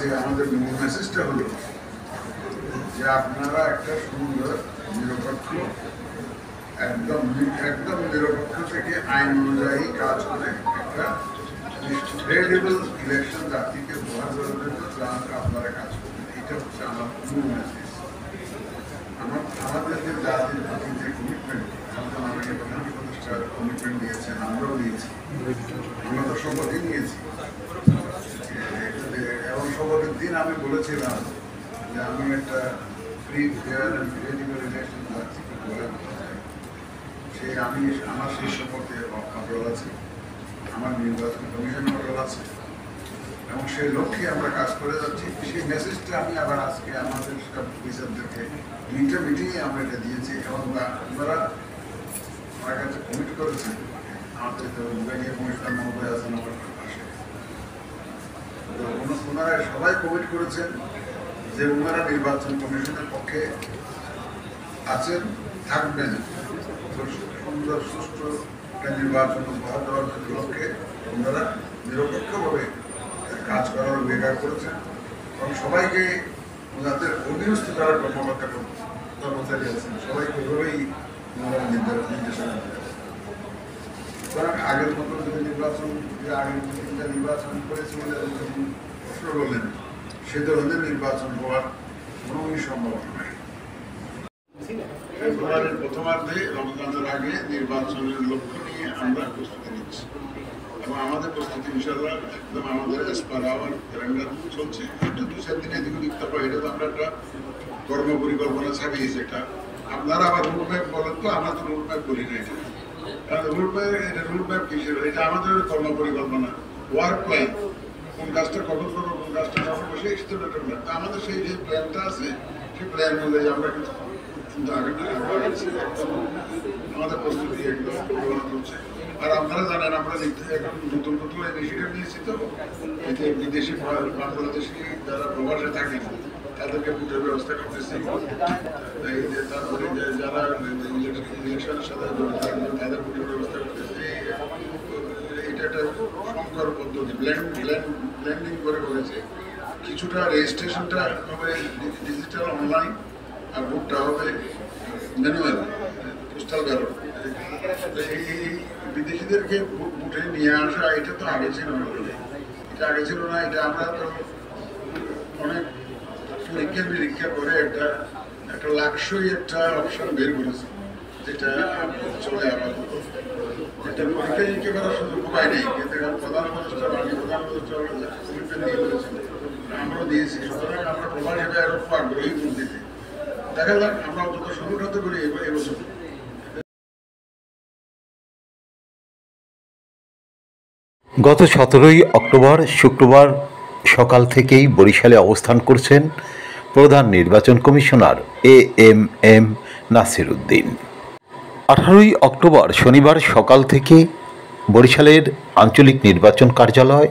কাছে আমাদের মেসেজটা হলো যে আপনারা একটা সুন্দর নিরপেক্ষ একদম নিরপেক্ষ থেকে আইন অনুযায়ী কাজ করে একটা ক্রেডিবল ইলেকশন জাতিকে উপহার দেওয়ার জন্য আপনারা কাজ করবেন। এটা হচ্ছে আমার মূল মেসেজ। আমাদের যে জাতির প্রতি যে কমিটমেন্ট, আমাকে প্রধান উপদেষ্টার কমিটমেন্ট দিয়েছেন, আমরাও দিয়েছি, আমরা তো শপথই নিয়েছি। এবং শপথের দিন আমি বলেছিলাম যে আমি একটা free fair and credible election জাতিকে উপহার দিতে চাই। আমার সেই শপথে অটল আছে, আমার নির্বাচন কমিশন অটল আছে, এবং সেই লক্ষ্যে আমরা কাজ করে যাচ্ছি। সেই মেসেজটা আমি আবার আজকে আমাদের সব অফিসারদেরকে মিটিংয়ে আমরা এটা দিয়েছি, এবং ওনারা আমার কাছে কমিট করেছেন। আমাদের বিভাগীয় কমিশনার মহোদয় আছেন আমার পাশে, তো ওনারা সবাই কমিট করেছেন যে ওনারা নির্বাচন কমিশনের পক্ষে আছেন, থাকবেন। সুন্দর সুষ্ঠু নির্বাচন উপহার দেওয়ার লক্ষ্যে ওনারা নিরপেক্ষভাবে কাজ করার অঙ্গীকার করেছেন, এবং সবাইকে ওনাদের অধীনস্থ করার কর্মচারী আছেন, সবাইকে ওইভাবেই ওনারা নির্দেশনা দেন। সুতরাং আগের মতো যদি নির্বাচন নির্বাচন করেছি বলে প্রশ্ন করলেন, সে ধরনের নির্বাচন হওয়ার কোনোই সম্ভাবনা নাই। ফেব্রুয়ারির প্রথমার্ধে রমজানের আগে নির্বাচনের লক্ষ্য নিয়ে আমরা প্রস্তুতি নিচ্ছি, এবং আমাদের প্রস্তুতি ইনশাআল্লাহ একদম আমাদের এসপার আওয়ার ক্যালেন্ডার চলছে। একটু 2-4 দিন এদিক ওদিক তো এটা তো আমরা একটা কর্ম পরিকল্পনা ছাপিয়েছি। এটা আপনারা আবার রুট ম্যাপ বলেন, তো আমরা তো রুট ম্যাপ বলি না। এটা কারণ রুট ম্যাপ কিসের, এটা আমাদের কর্ম পরিকল্পনা, ওয়ার্ক প্ল্যান, কোন কাজটা কখন করবো, কোন কাজটা কখন বসে আমাদের সেই যে প্ল্যানটা আছে, সেই প্ল্যান অনুযায়ী আমরা কিন্তু আমাদের প্রস্তুতি এগুলো পরিচালনা করছে। আর আপনারা জানেন আমরা এখন নতুন ইনিশিয়েটিভ নিয়েছি, তো এতে বিদেশি বাংলাদেশি যারা প্রবাসে থাকেন তাদেরকে বুটের ব্যবস্থা করতেছি। তারপরে যারা ইলেকশনের সাথে তাদের বুটের ব্যবস্থা করতেছি। এটা একটা সংকর পদ্ধতি, ব্লেন্ডিং করে করেছে। কিছুটা রেজিস্ট্রেশনটা হবে ডিজিটাল অনলাইন, আর ভোটটা হবে ম্যানুয়াল পোস্টাল ব্যালট। এই বিদেশিদেরকে ভোটে নিয়ে আসা, এটা তো আগে ছিল না, এটা আমরা তো অনেক পরীক্ষা নিরীক্ষা করে একটা লাক্সই একটা অপশন বের করেছি, যেটা চলে আপাতত। এটা পরীক্ষা নিরীক্ষা করার সুযোগ উপায় নেই, কিন্তু প্রধান উপদেষ্টা কমিটমেন্ট দিয়ে করেছেন, আমরাও দিয়েছি। সুতরাং আমরা প্রমাণ হিসেবে আরো খুব আগ্রহী ভোট দিতে। দেখা যাক আমরা অন্তত শুরু করতে পারি এবছর। গত 17ই অক্টোবর শুক্রবার সকাল থেকেই বরিশালে অবস্থান করছেন প্রধান নির্বাচন কমিশনার AMM নাসির উদ্দিন। 18ই অক্টোবর শনিবার সকাল থেকে বরিশালের আঞ্চলিক নির্বাচন কার্যালয়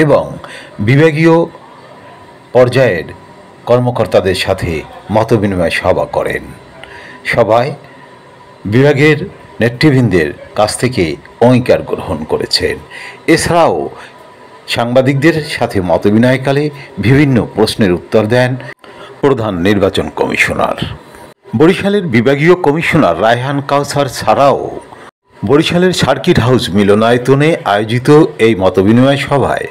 এবং বিভাগীয় পর্যায়ের কর্মকর্তাদের সাথে মতবিনিময় সভা করেন। সভায় বিভাগের নেতৃবৃন্দের কাছ থেকে অঙ্গীকার গ্রহণ করেছেন। এছাড়াও সাংবাদিকদের সাথে মতবিনিময়কালে বিভিন্ন প্রশ্নের উত্তর দেন প্রধান নির্বাচন কমিশনার। বরিশালের বিভাগীয় কমিশনার রায়হান কাউসার ছাড়াও বরিশালের সার্কিট হাউস মিলনায়তনে আয়োজিত এই মতবিনিময় সভায়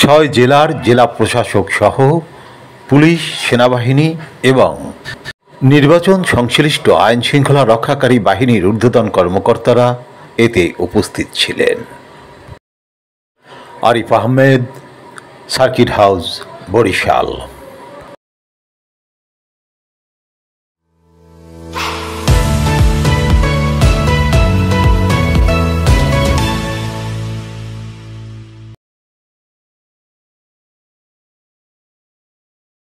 6 জেলার জেলা প্রশাসক সহ পুলিশ, সেনাবাহিনী এবং নির্বাচন সংশ্লিষ্ট আইন শৃঙ্খলা রক্ষাকারী বাহিনীর ঊর্ধ্বতন কর্মকর্তারা এতে উপস্থিত ছিলেন। Arif Ahmed, circuit house, Barishal.